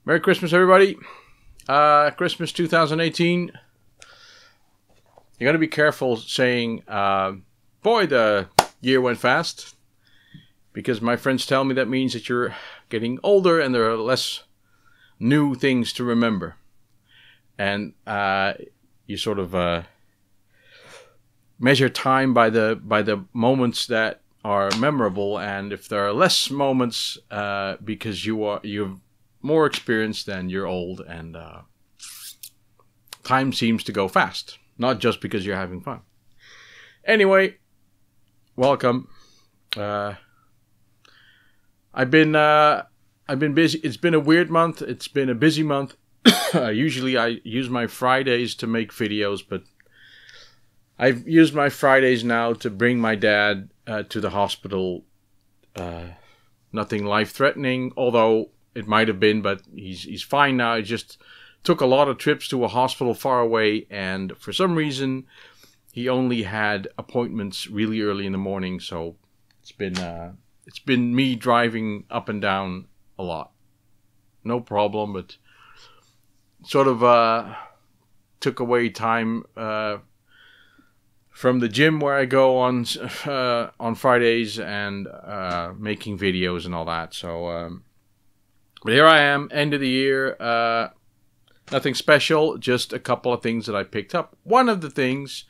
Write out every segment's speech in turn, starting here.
Merry Christmas, everybody. Christmas 2018. You got to be careful saying, boy, the year went fast. Because my friends tell me that means that you're getting older and there are less new things to remember. And you sort of measure time by the moments that are memorable. And if there are less moments because you've more experience, then you're old, and time seems to go fast. Not just because you're having fun. Anyway, welcome. I've been busy. It's been a weird month. It's been a busy month. Usually I use my Fridays to make videos, but I've used my Fridays now to bring my dad to the hospital. Nothing life-threatening, although it might have been, but he's fine now. He just took a lot of trips to a hospital far away, and for some reason, he only had appointments really early in the morning. So it's been me driving up and down a lot. No problem, but sort of took away time from the gym where I go on Fridays and making videos and all that. So. But here I am, end of the year, nothing special, just a couple of things that I picked up. One of the things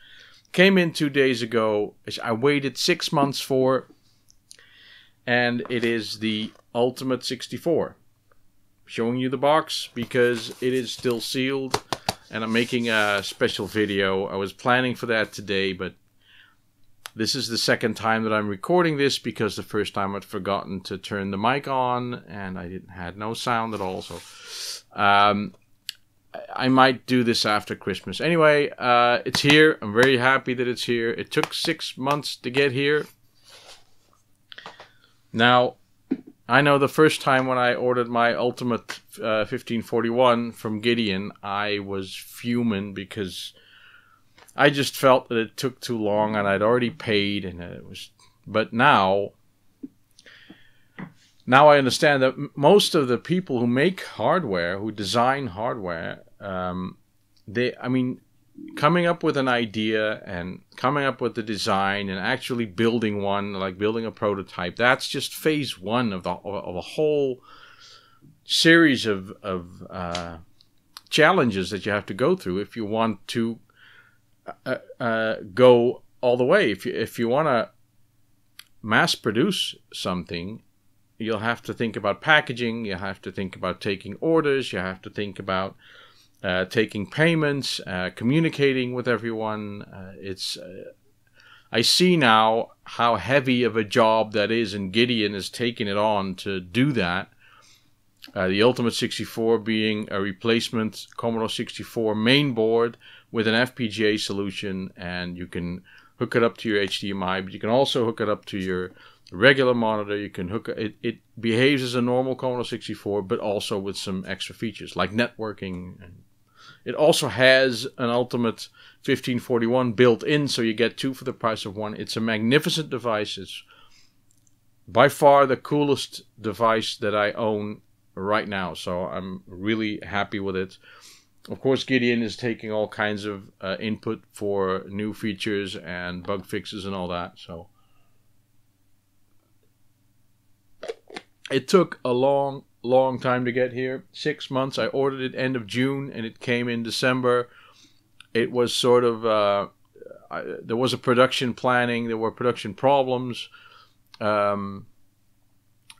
came in 2 days ago, which I waited 6 months for, and it is the Ultimate 64. Showing you the box because it is still sealed, and I'm making a special video. I was planning for that today, but this is the second time that I'm recording this because the first time I'd forgotten to turn the mic on and I had no sound at all. So I might do this after Christmas. Anyway, it's here. I'm very happy that it's here. It took 6 months to get here. Now, I know the first time when I ordered my Ultimate 1541 from Gideon, I was fuming because I just felt that it took too long, and I'd already paid, and it was. But now I understand that most of the people who make hardware, who design hardware, coming up with an idea and coming up with the design and actually building one, like building a prototype, that's just phase one of a whole series of challenges that you have to go through if you want to go all the way. If you want to mass produce something, you'll have to think about packaging, you have to think about taking orders, you have to think about taking payments, communicating with everyone. I see now how heavy of a job that is, and Gideon is taking it on to do that. The Ultimate 64 being a replacement Commodore 64 main board with an FPGA solution, and you can hook it up to your HDMI, but you can also hook it up to your regular monitor. You can hook it behaves as a normal Commodore 64, but also with some extra features like networking. And it also has an Ultimate 1541 built in, so you get two for the price of one. It's a magnificent device. It's by far the coolest device that I own right now, so I'm really happy with it. Of course, Gideon is taking all kinds of input for new features and bug fixes and all that. So it took a long time to get here. 6 months. I ordered it end of June and it came in December. It was sort of there was a production planning. There were production problems. There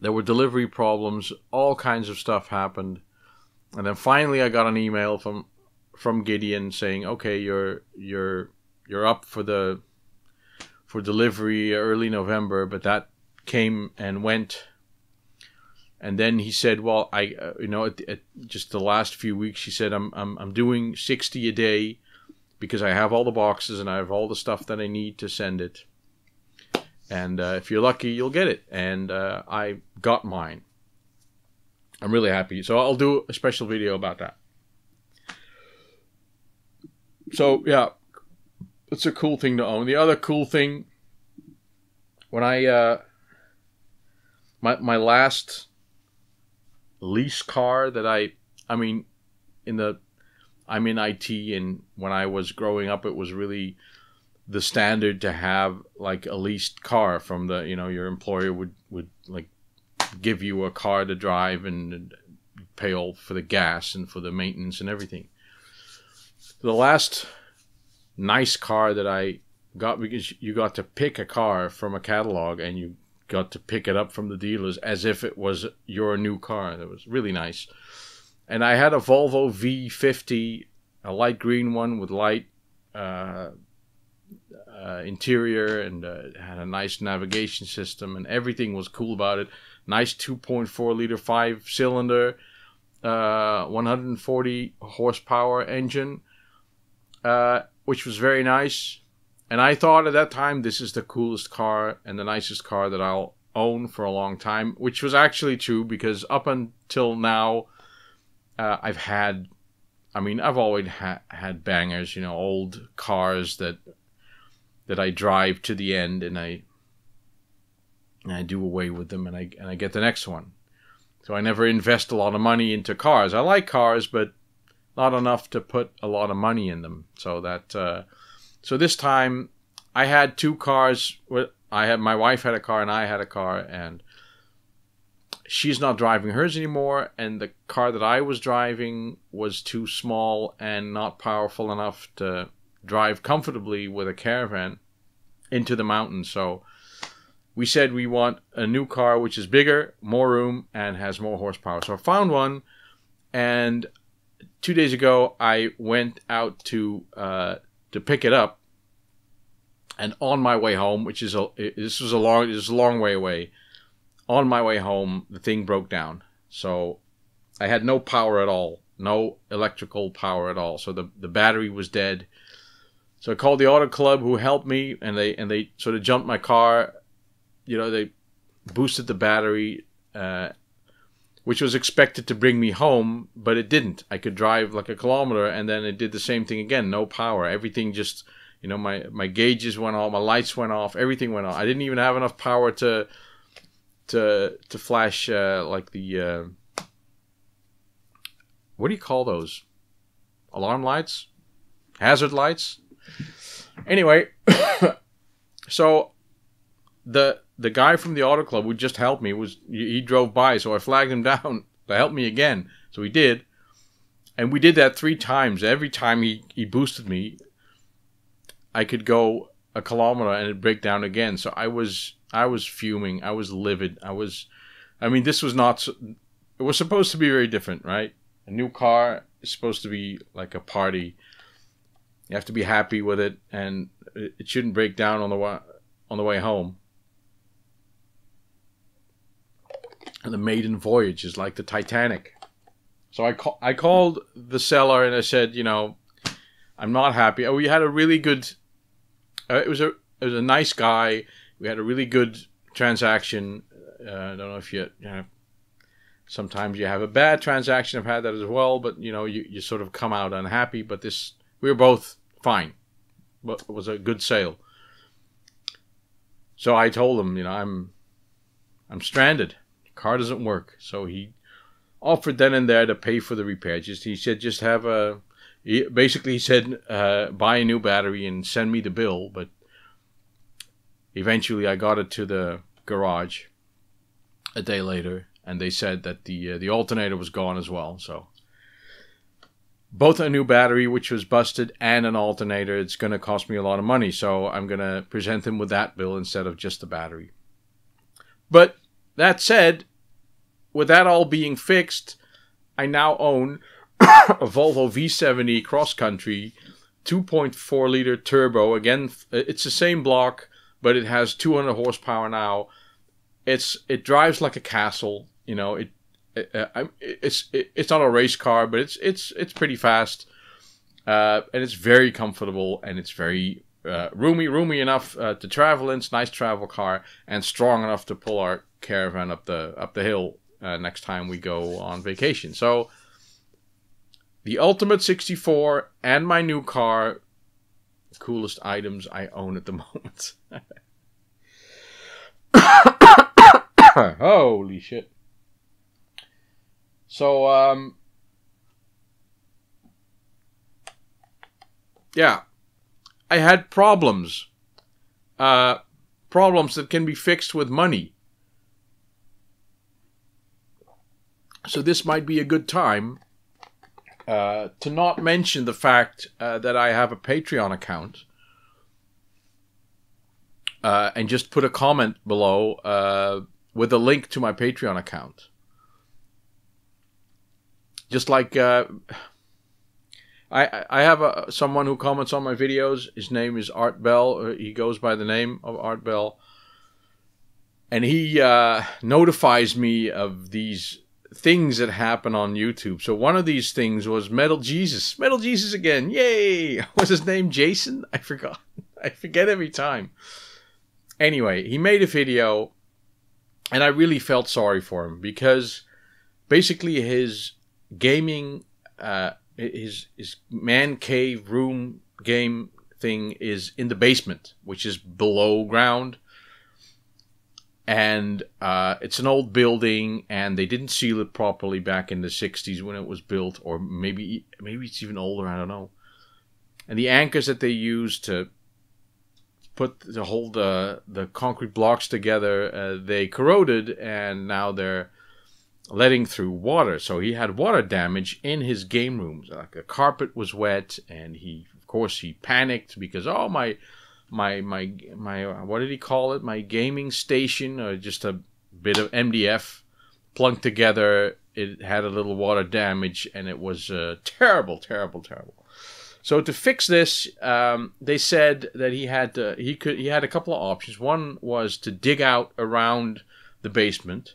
were delivery problems. All kinds of stuff happened. And then finally I got an email from Gideon saying, okay, you're up for delivery early November, but that came and went. And then he said, well, at just the last few weeks, he said, I'm doing 60 a day because I have all the boxes and I have all the stuff that I need to send it. And if you're lucky, you'll get it. And I got mine. I'm really happy. So I'll do a special video about that. So, yeah, it's a cool thing to own. The other cool thing, when I, my last lease car that I I mean, I'm in IT, and when I was growing up, it was really the standard to have like a leased car from the, your employer would like give you a car to drive and pay all for the gas and for the maintenance and everything. The last nice car that I got, because you got to pick a car from a catalog and you got to pick it up from the dealers as if it was your new car. That was really nice. And I had a Volvo V50, a light green one with light interior, and had a nice navigation system, and everything was cool about it. Nice 2.4 liter 5-cylinder, 140 horsepower engine, which was very nice. And I thought at that time, this is the coolest car and the nicest car that I'll own for a long time, which was actually true, because up until now, I've always had bangers, old cars that I drive to the end, and I do away with them, and I get the next one. So I never invest a lot of money into cars. I like cars, but not enough to put a lot of money in them. So this time I had two cars. My wife had a car and I had a car, and she's not driving hers anymore, and the car that I was driving was too small and not powerful enough to drive comfortably with a caravan into the mountains. So we said we want a new car which is bigger, more room, and has more horsepower. So I found one, and 2 days ago I went out to pick it up, and on my way home, this is a long way away. On my way home, the thing broke down. So I had no power at all, no electrical power at all. So the battery was dead. So I called the auto club, who helped me, and they sort of jumped my car. They boosted the battery, which was expected to bring me home, but it didn't. I could drive like a kilometer, and then it did the same thing again. No power. Everything just, my gauges went off, my lights went off, everything went off. I didn't even have enough power to flash like the what do you call those? Alarm lights? Hazard lights? Anyway, so the guy from the auto club who just helped me he drove by, so I flagged him down to help me again. So he did. And we did that 3 times. Every time he boosted me, I could go a kilometer and it'd break down again. So I was fuming. I was livid. This was not... It was supposed to be very different, right? A new car is supposed to be like a party. You have to be happy with it, and it shouldn't break down on the way home. And the maiden voyage is like the Titanic. So I called the seller and I said, I'm not happy. We had a really good... It was a nice guy. We had a really good transaction. I don't know if sometimes you have a bad transaction. I've had that as well, but you sort of come out unhappy. But we were both fine. But it was a good sale. So I told him, I'm stranded. The car doesn't work. So he offered then and there to pay for the repair. He said, he said, buy a new battery and send me the bill. But eventually I got it to the garage a day later, and they said that the alternator was gone as well. So both a new battery, which was busted, and an alternator, it's going to cost me a lot of money. So I'm going to present them with that bill instead of just the battery. But that said, with that all being fixed, I now own a Volvo V70 Cross Country 2.4 liter turbo. Again, it's the same block, but it has 200 horsepower now. It drives like a castle. It's not a race car, but it's pretty fast, and it's very comfortable, and it's very roomy enough to travel in. It's a nice travel car, and strong enough to pull our caravan up the hill next time we go on vacation. So the Ultimate 64 and my new car, coolest items I own at the moment. Holy shit. So, yeah, I had problems. Problems that can be fixed with money. So this might be a good time to not mention the fact that I have a Patreon account. And just put a comment below with a link to my Patreon account. Just like I have someone who comments on my videos. His name is Art Bell. He goes by the name of Art Bell. And he notifies me of these things that happen on YouTube. So one of these things was Metal Jesus. Metal Jesus again. Yay! Was his name Jason? I forgot. I forget every time. Anyway, he made a video, and I really felt sorry for him because basically his gaming, his man cave room game thing is in the basement, which is below ground. And it's an old building, and they didn't seal it properly back in the 60s when it was built, or maybe it's even older, I don't know. And the anchors that they used to hold the concrete blocks together, they corroded, and now they're letting through water. So he had water damage in his game rooms. Like the carpet was wet, and he panicked because my what did he call it? My gaming station, or just a bit of MDF plugged together. It had a little water damage, and it was terrible. So to fix this, they said that he had a couple of options. One was to dig out around the basement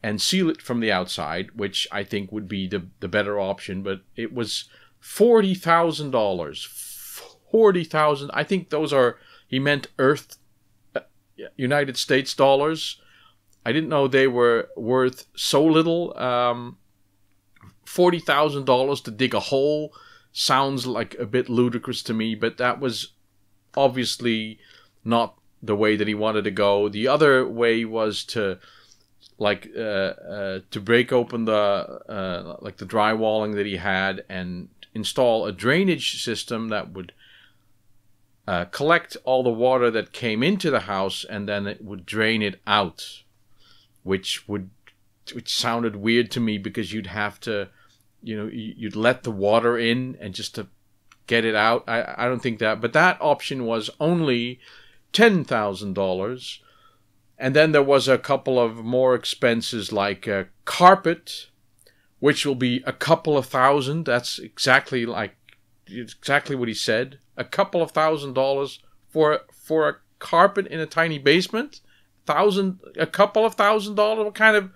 and seal it from the outside, which I think would be the better option. But it was $40,000. $40,000. I think those are, he meant United States dollars. I didn't know they were worth so little. $40,000 to dig a hole sounds like a bit ludicrous to me, but that was obviously not the way that he wanted to go. The other way was to break open the the drywalling that he had and install a drainage system that would collect all the water that came into the house, and then it would drain it out, which sounded weird to me because you'd have to, you'd let the water in and just to get it out. I don't think that, but that option was only $10,000. And then there was a couple of more expenses like carpet, which will be a couple of thousand. That's exactly what he said. A couple of $1,000 for a carpet in a tiny basement. A couple of $1,000. What kind of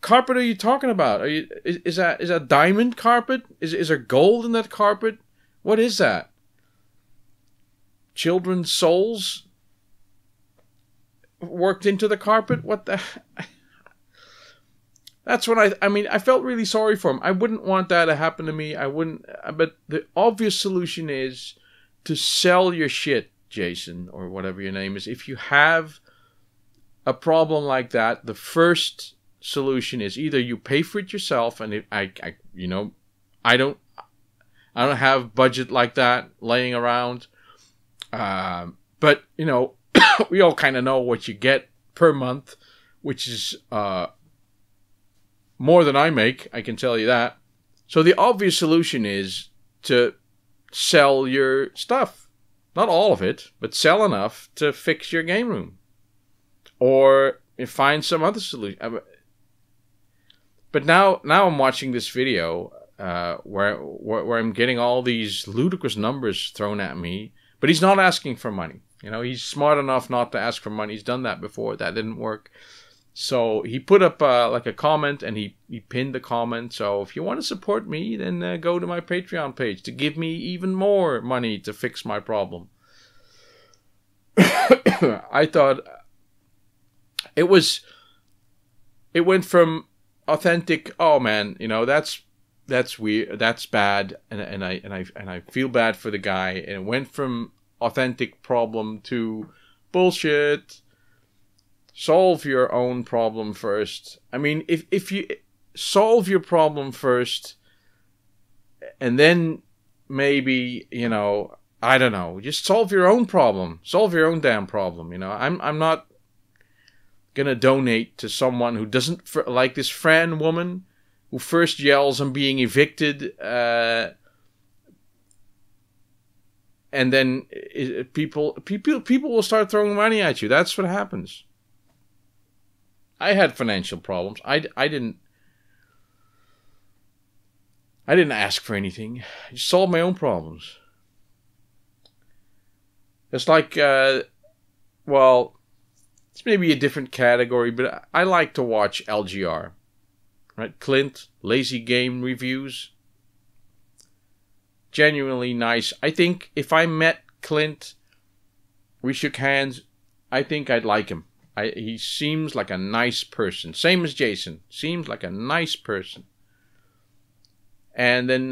carpet are you talking about? Is that diamond carpet? Is there gold in that carpet? What is that? Children's souls worked into the carpet? What the? That's when I felt really sorry for him. I wouldn't want that to happen to me. I wouldn't. But the obvious solution is to sell your shit, Jason, or whatever your name is. If you have a problem like that, the first solution is either you pay for it yourself, and I don't have budget like that laying around. But we all kind of know what you get per month, which is more than I make, I can tell you that. So the obvious solution is to sell your stuff. Not all of it, but sell enough to fix your game room. Or find some other solution. But now I'm watching this video where I'm getting all these ludicrous numbers thrown at me. But he's not asking for money. He's smart enough not to ask for money. He's done that before. That didn't work. So he put up a comment, and he pinned the comment. So if you want to support me, then go to my Patreon page to give me even more money to fix my problem. I thought it went from authentic, oh man, that's weird, that's bad, and I feel bad for the guy, and it went from authentic problem to bullshit. Solve your own problem first. I mean, if you solve your problem first and then maybe, you know, I don't know, just solve your own problem. Solve your own damn problem, you know. I'm not gonna donate to someone who doesn't, like this Fran woman who first yells I'm being evicted, and then people will start throwing money at you. That's what happens. I had financial problems. I didn't ask for anything. I just solved my own problems. It's like, well, it's maybe a different category, but I like to watch LGR. Right? Clint, lazy game reviews. Genuinely nice. I think if I met Clint, we shook hands, I think I'd like him. He seems like a nice person. Same as Jason. Seems like a nice person. And then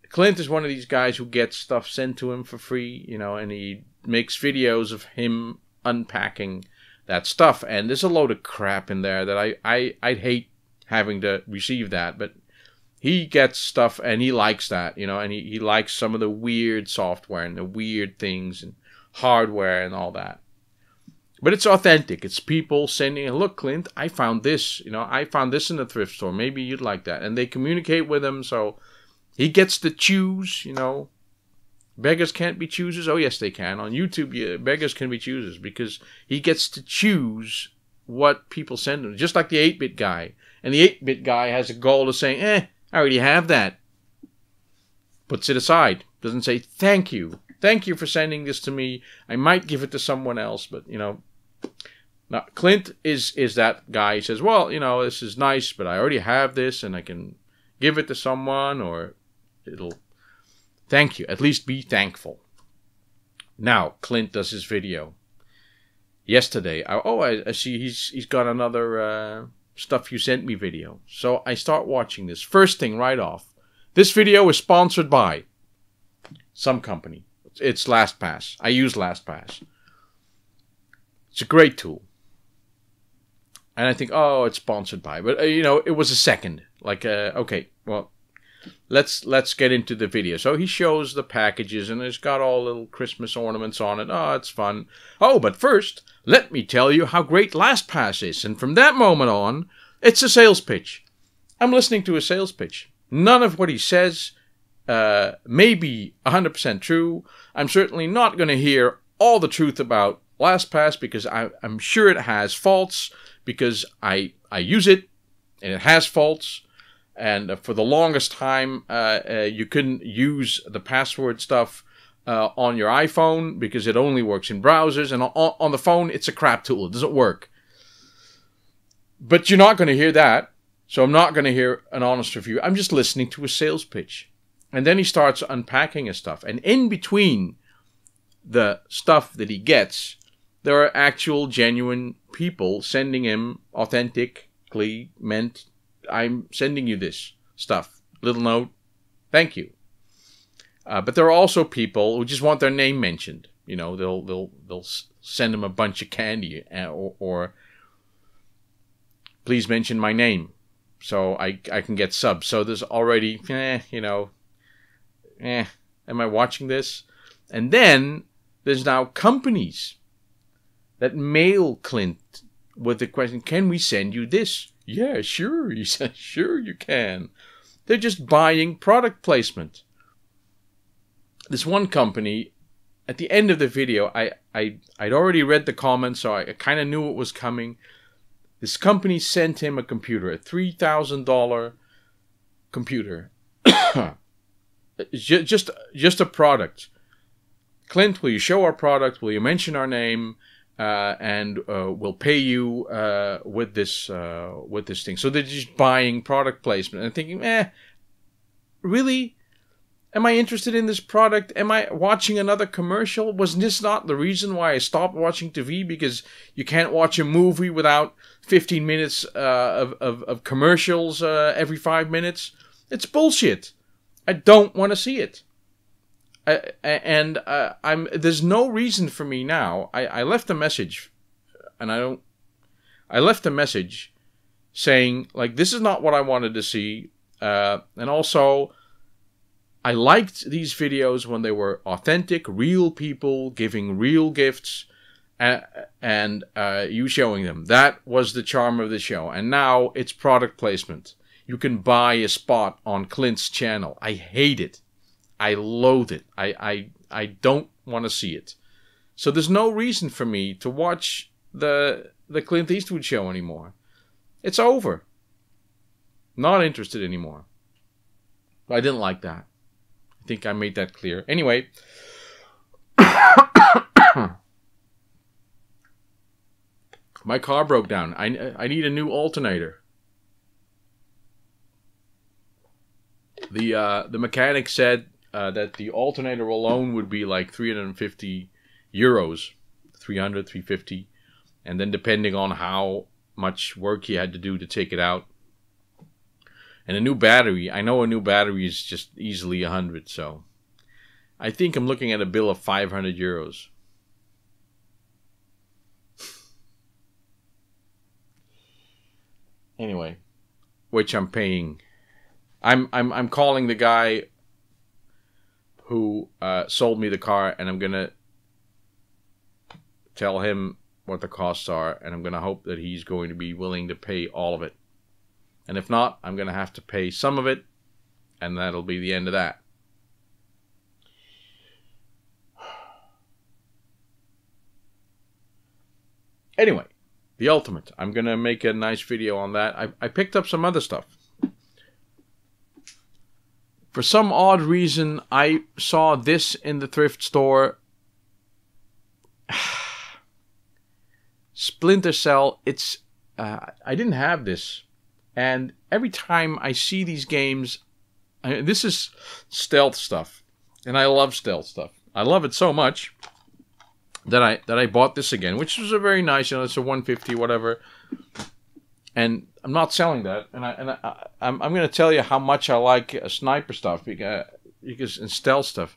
Clint is one of these guys who gets stuff sent to him for free, you know, and he makes videos of him unpacking that stuff. And there's a load of crap in there that I'd hate having to receive that. But he gets stuff and he likes that, you know, and he likes some of the weird software and the weird things and hardware and all that. But it's authentic. It's people sending, look, Clint, I found this. You know, I found this in the thrift store. Maybe you'd like that. And they communicate with him, so he gets to choose, you know. Beggars can't be choosers. Oh, yes, they can. On YouTube, yeah, beggars can be choosers because he gets to choose what people send him. Just like the 8-bit guy. And the 8-bit guy has a goal of saying, I already have that. Puts it aside. Doesn't say, thank you. Thank you for sending this to me. I might give it to someone else, but, you know. Now, Clint is that guy. He says, well, you know, this is nice, but I already have this, and I can give it to someone, or it'll... Thank you. At least be thankful. Now, Clint does his video. Yesterday, I see he's got another stuff you sent me video. So I start watching this. First thing right off. This video is sponsored by some company. It's LastPass. I use LastPass. It's a great tool. And I think, oh, it's sponsored by. But, you know, it was a second. Like, okay, well, let's get into the video. So he shows the packages, and it's got all little Christmas ornaments on it. Oh, it's fun. Oh, but first, let me tell you how great LastPass is. And from that moment on, it's a sales pitch. I'm listening to a sales pitch. None of what he says may be 100% true. I'm certainly not going to hear all the truth about LastPass because I'm sure it has faults because I use it and it has faults. And for the longest time, you couldn't use the password stuff on your iPhone because it only works in browsers. And on the phone, it's a crap tool. It doesn't work. But you're not going to hear that. So I'm not going to hear an honest review. I'm just listening to a sales pitch. And then he starts unpacking his stuff. And in between the stuff that he gets, there are actual genuine people sending him authentically meant, I'm sending you this stuff. Little note. Thank you. But there are also people who just want their name mentioned. You know, they'll send him a bunch of candy or please mention my name so I can get subs. So there's already, you know, am I watching this? And then there's now companies that mail Clint with the question, can we send you this? Yeah, sure. He said, sure you can. They're just buying product placement. This one company, at the end of the video, I'd already read the comments, so I kind of knew it was coming. This company sent him a computer, a $3,000 computer. just a product. Clint, will you show our product? Will you mention our name? And we'll pay you with this thing. So they're just buying product placement and thinking, really? Am I interested in this product? Am I watching another commercial? Was this not the reason why I stopped watching TV? Because you can't watch a movie without 15 minutes of commercials every 5 minutes? It's bullshit. I don't want to see it. There's no reason for me now. I left a message, and I left a message saying, like, this is not what I wanted to see, and also, I liked these videos when they were authentic, real people giving real gifts, and you showing them. That was the charm of the show. And now it's product placement. You can buy a spot on Clint's channel. I hate it. I loathe it. I don't want to see it. So there's no reason for me to watch the Clint Eastwood show anymore. It's over. Not interested anymore. I didn't like that. I think I made that clear. Anyway. My car broke down. I need a new alternator. The mechanic said that the alternator alone would be like 350 euros. 300, 350. And then depending on how much work he had to do to take it out. And a new battery. I know a new battery is just easily 100. So I think I'm looking at a bill of 500 euros. Anyway, which I'm paying. I'm calling the guy who sold me the car, and I'm gonna tell him what the costs are, and I'm gonna hope that he's going to be willing to pay all of it. And if not, I'm gonna have to pay some of it, and that'll be the end of that. Anyway. The Ultimate. I'm going to make a nice video on that. I picked up some other stuff. For some odd reason, I saw this in the thrift store. Splinter Cell. It's I didn't have this. And every time I see these games, this is stealth stuff. And I love stealth stuff. I love it so much that I bought this again, which was a very nice, it's a 150 whatever, and I'm not selling that, and I'm going to tell you how much I like sniper stuff because in stealth stuff.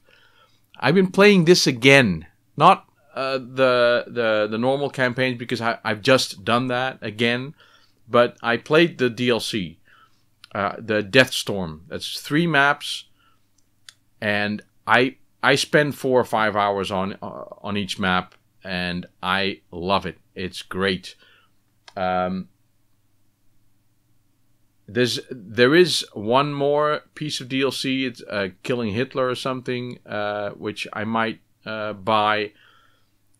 I've been playing this again, not the normal campaigns because I've just done that again, but I played the DLC, the Deathstorm. That's 3 maps, and I spend 4 or 5 hours on each map, and I love it. It's great. There is one more piece of DLC. It's Killing Hitler or something, which I might buy.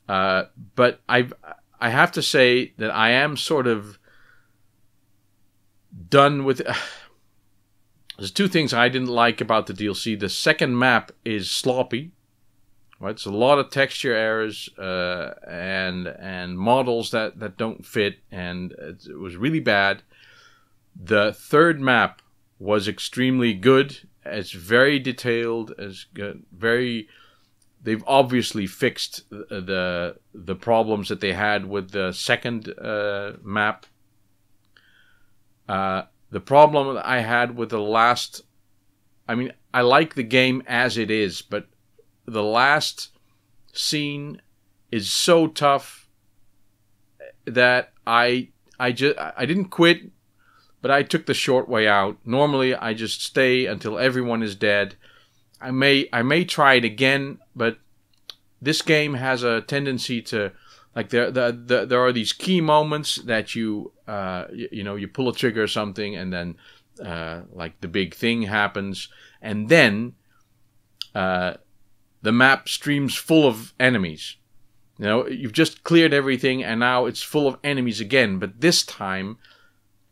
But I have to say that I am sort of done with. There's 2 things I didn't like about the DLC. The second map is sloppy. Right? It's a lot of texture errors and models that don't fit, and it was really bad. The third map was extremely good. It's very detailed. It's good. They've obviously fixed the problems that they had with the second map. The problem that I had with the last... I mean, I like the game as it is, but the last scene is so tough that I didn't quit, but I took the short way out. Normally, I just stay until everyone is dead. I may try it again, but this game has a tendency to... Like there are these key moments that you pull a trigger or something, and then like the big thing happens, and then the map streams full of enemies. You know, you've just cleared everything, and now it's full of enemies again. But this time,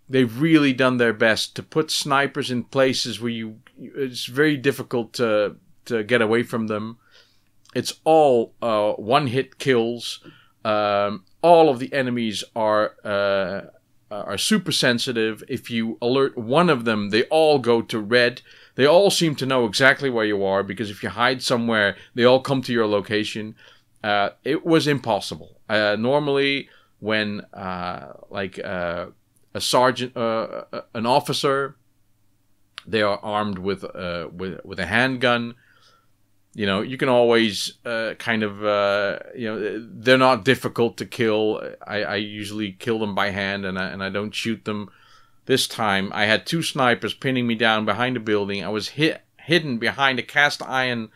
they've really done their best to put snipers in places where it's very difficult to get away from them. It's all one-hit kills. All of the enemies are super sensitive. If you alert one of them, they all go to red. They all seem to know exactly where you are, because if you hide somewhere, they all come to your location. It was impossible. Normally, when a sergeant, an officer, they are armed with a handgun. You know, you can always they're not difficult to kill. I usually kill them by hand, and I don't shoot them. This time, I had 2 snipers pinning me down behind a building. I was hit hidden behind a cast iron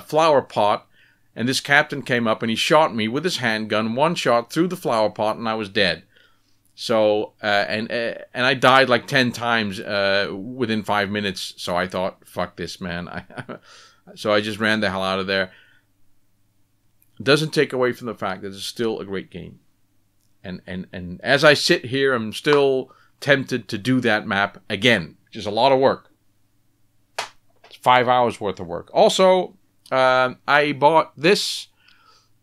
flower pot, and this captain came up and he shot me with his handgun, one shot through the flower pot, and I was dead. So and I died like 10 times within 5 minutes. So I thought, fuck this, man. So I just ran the hell out of there. Doesn't take away from the fact that it's still a great game. And as I sit here, I'm still tempted to do that map again, which is a lot of work. It's 5 hours worth of work. Also, I bought this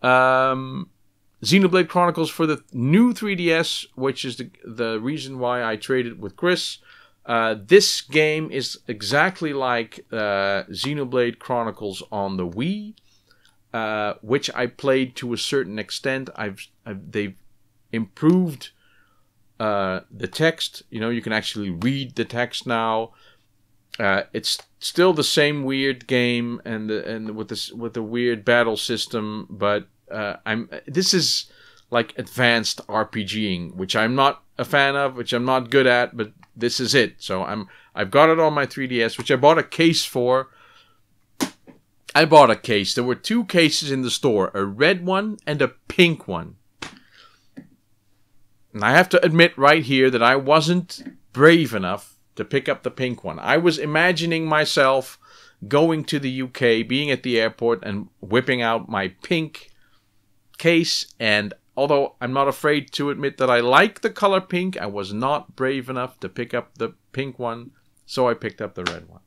Xenoblade Chronicles for the new 3DS, which is the reason why I traded with Chris. This game is exactly like Xenoblade Chronicles on the Wii, which I played to a certain extent. They've improved the text. You know, you can actually read the text now. It's still the same weird game and with the weird battle system, but this is like advanced RPGing, which I'm not a fan of, which I'm not good at, but this is it. So I've got it on my 3DS, which I bought a case for. I bought a case. There were 2 cases in the store, a red one and a pink one. And I have to admit right here that I wasn't brave enough to pick up the pink one. I was imagining myself going to the UK, being at the airport and whipping out my pink case, and although I'm not afraid to admit that I like the color pink, I was not brave enough to pick up the pink one, so I picked up the red one.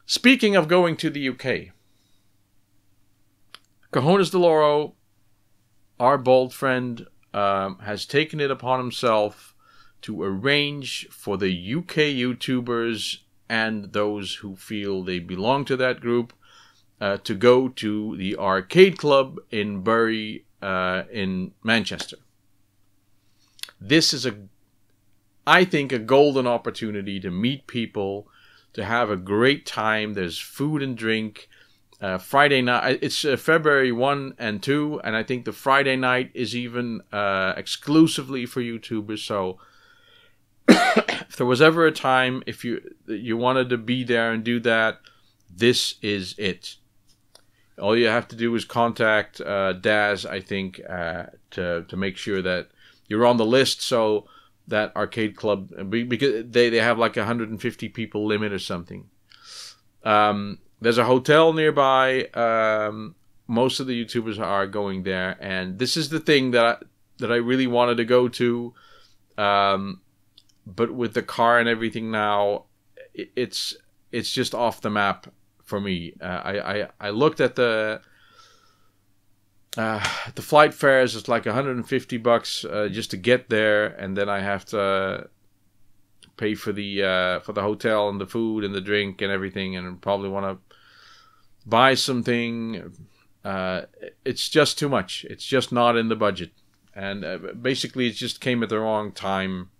Speaking of going to the UK, Cojones de Loro, our bold friend, has taken it upon himself to arrange for the UK YouTubers and those who feel they belong to that group to go to the arcade club in Bury in Manchester. This is, I think, a golden opportunity to meet people, to have a great time. There's food and drink. Friday night, it's February 1 and 2, and I think the Friday night is even exclusively for YouTubers. So if there was ever a time if you wanted to be there and do that, this is it. All you have to do is contact Daz, I think, to make sure that you're on the list, so that arcade club, because they have like 150 people limit or something. There's a hotel nearby. Most of the YouTubers are going there, and this is the thing that I really wanted to go to. But with the car and everything now, it's just off the map for me. I looked at the flight fares. It's like $150 just to get there, and then I have to pay for the hotel and the food and the drink and everything, and probably want to buy something. It's just too much. It's just not in the budget, and basically it just came at the wrong time.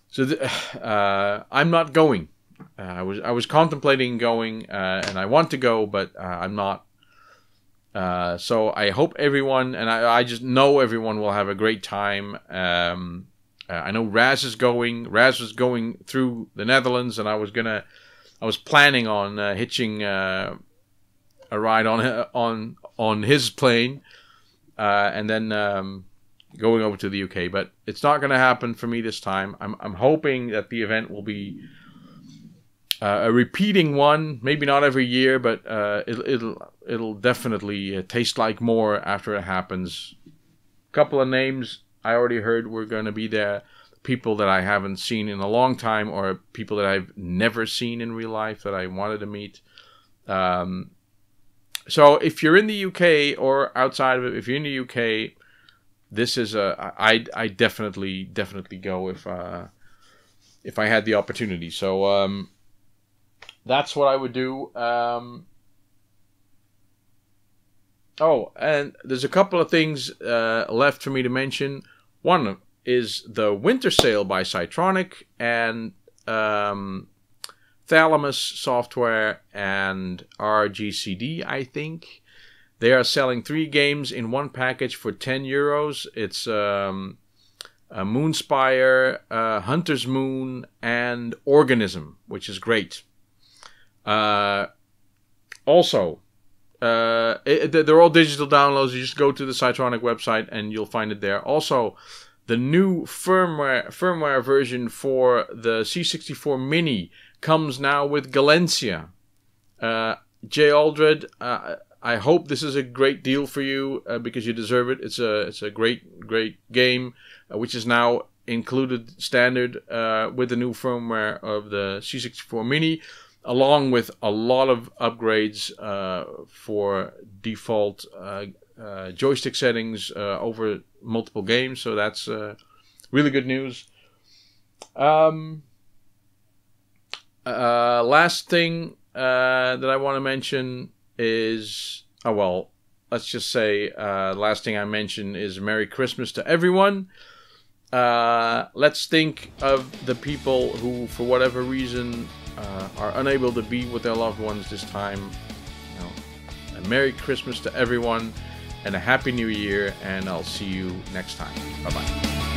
So I'm not going. I was contemplating going, and I want to go, but I'm not. So I hope everyone, and I just know everyone will have a great time. I know Raz is going. Raz was going through the Netherlands, and I was planning on hitching a ride on his plane, and then going over to the UK. But it's not going to happen for me this time. I'm hoping that the event will be a repeating one, maybe not every year, but it'll definitely taste like more after it happens. A couple of names I already heard were going to be there. People that I haven't seen in a long time, or people that I've never seen in real life that I wanted to meet. So if you're in the UK or outside of it, if you're in the UK, this is I definitely go if I had the opportunity. So that's what I would do. Oh, and there's a couple of things left for me to mention. One is the winter sale by Cytronic and Thalamus Software and RGCD, I think. They are selling 3 games in one package for €10. It's Moonspire, Hunter's Moon, and Organism, which is great. Also, they're all digital downloads. You just go to the Cytronic website and you'll find it there. Also, the new firmware version for the C64 Mini comes now with Galencia. Jay Aldred, I hope this is a great deal for you because you deserve it. It's a great game, which is now included standard with the new firmware of the C64 Mini, along with a lot of upgrades for default joystick settings over multiple games. So that's really good news. Last thing that I want to mention is, let's just say last thing I mention is Merry Christmas to everyone. Let's think of the people who, for whatever reason, are unable to be with their loved ones this time. A Merry Christmas to everyone and a Happy New Year, and I'll see you next time. Bye-bye.